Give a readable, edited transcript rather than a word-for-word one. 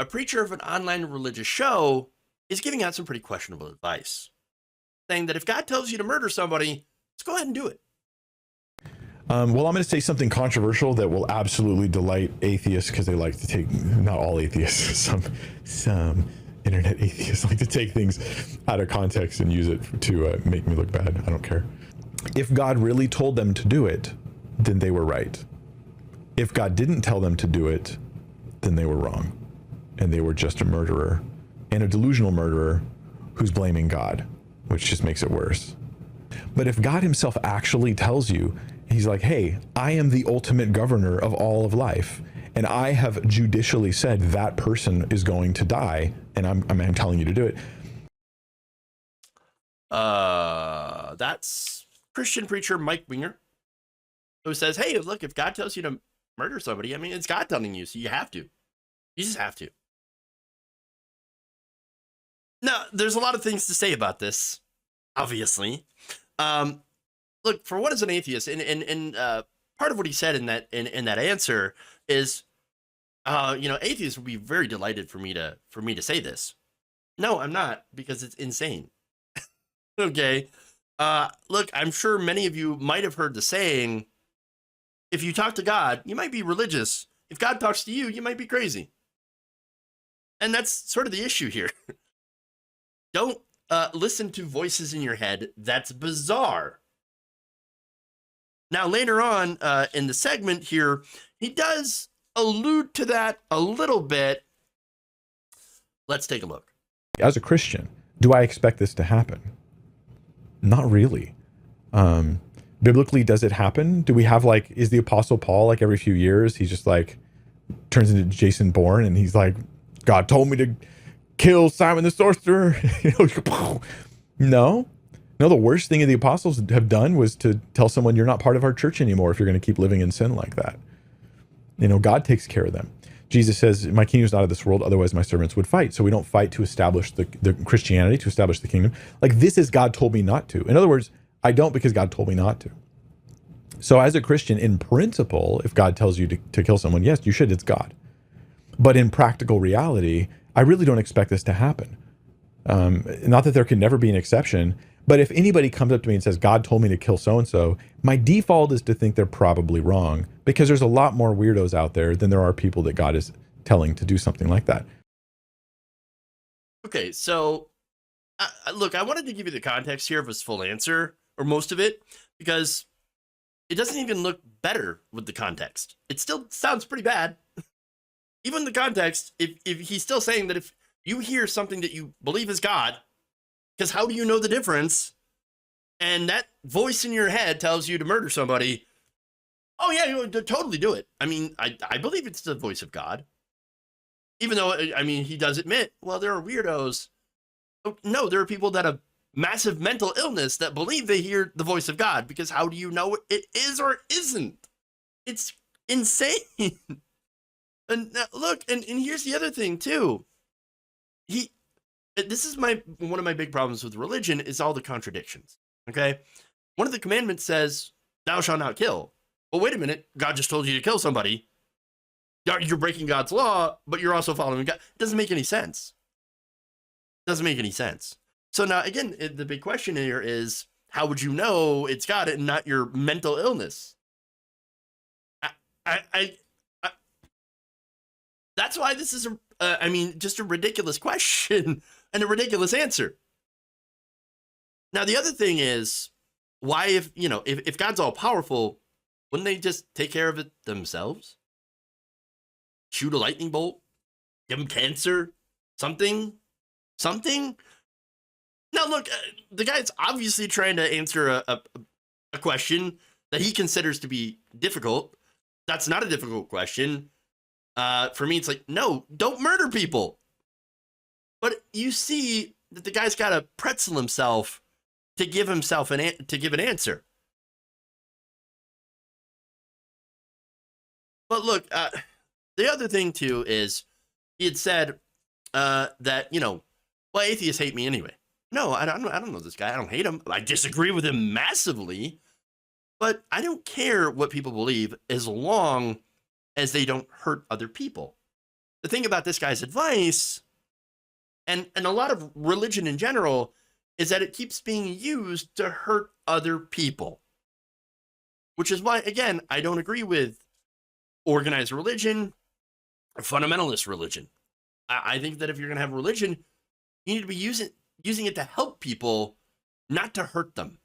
a preacher of an online religious show is giving out some pretty questionable advice, saying that if God tells you to murder somebody, let's go ahead and do it. Well, I'm going to say something controversial that will absolutely delight atheists because they like to take, not all atheists, some internet atheists like to take things out of context and use it to make me look bad. I don't care. If God really told them to do it, then they were right. If God didn't tell them to do it, then they were wrong. And they were just a murderer and a delusional murderer who's blaming God, which just makes it worse. But if God himself actually tells you, he's like, hey, I am the ultimate governor of all of life, and I have judicially said that person is going to die, and I'm telling you to do it. That's Christian preacher Mike Winger, who says, hey, look, if God tells you to murder somebody, I mean, it's God telling you, so you have to. You just have to. Now, there's a lot of things to say about this, obviously. Look, for what is an atheist, and part of what he said in that answer is, atheists would be very delighted for me to say this. No, I'm not, because it's insane. Okay. Look, I'm sure many of you might have heard the saying, if you talk to God, you might be religious. If God talks to you, you might be crazy. And that's sort of the issue here. Don't listen to voices in your head. That's bizarre. Now, later on in the segment here, he does allude to that a little bit. Let's take a look. As a Christian, do I expect this to happen? Not really. Biblically, does it happen? Do we have is the Apostle Paul, every few years, he just turns into Jason Bourne and he's like, God told me to kill Simon the sorcerer. No, the worst thing the apostles have done was to tell someone you're not part of our church anymore if you're going to keep living in sin like that. God takes care of them. Jesus says, my kingdom is not of this world, otherwise my servants would fight. So we don't fight to establish the Christianity, to establish the kingdom. This is God told me not to. In other words, I don't because God told me not to. So as a Christian, in principle, if God tells you to kill someone, yes, you should, it's God. But in practical reality, I really don't expect this to happen. Not that there can never be an exception, but if anybody comes up to me and says, God told me to kill so-and-so, my default is to think they're probably wrong, because there's a lot more weirdos out there than there are people that God is telling to do something like that. Okay, so look, I wanted to give you the context here of his full answer, or most of it, because it doesn't even look better with the context. It still sounds pretty bad. Even the context, if he's still saying that if you hear something that you believe is God, because how do you know the difference? And that voice in your head tells you to murder somebody. Oh yeah, you totally do it. I mean, I believe it's the voice of God. Even though, I mean, he does admit, well, there are weirdos. No, there are people that have massive mental illness that believe they hear the voice of God, because how do you know it is or isn't? It's insane. And look, and here's the other thing too. This is one of my big problems with religion is all the contradictions. Okay, one of the commandments says, "Thou shalt not kill." Well, wait a minute. God just told you to kill somebody. You're breaking God's law, but you're also following God. It doesn't make any sense. Doesn't make any sense. So now, again, the big question here is, how would you know it's God and not your mental illness? That's why this is just a ridiculous question and a ridiculous answer. Now, the other thing is, why, if God's all powerful, wouldn't they just take care of it themselves? Shoot a lightning bolt, give them cancer, something. Now, look, the guy's obviously trying to answer a question that he considers to be difficult. That's not a difficult question. For me, it's no, don't murder people. But you see that the guy's got to pretzel himself to give himself an answer. But look, the other thing too is he had said that well, atheists hate me anyway. No, I don't know this guy. I don't hate him. I disagree with him massively, but I don't care what people believe as long as they don't hurt other people. the thing about this guy's advice and a lot of religion in general is that it keeps being used to hurt other people. Which is why, again, I don't agree with organized religion or fundamentalist religion. I think that if you're going to have religion, you need to be using it to help people, not to hurt them.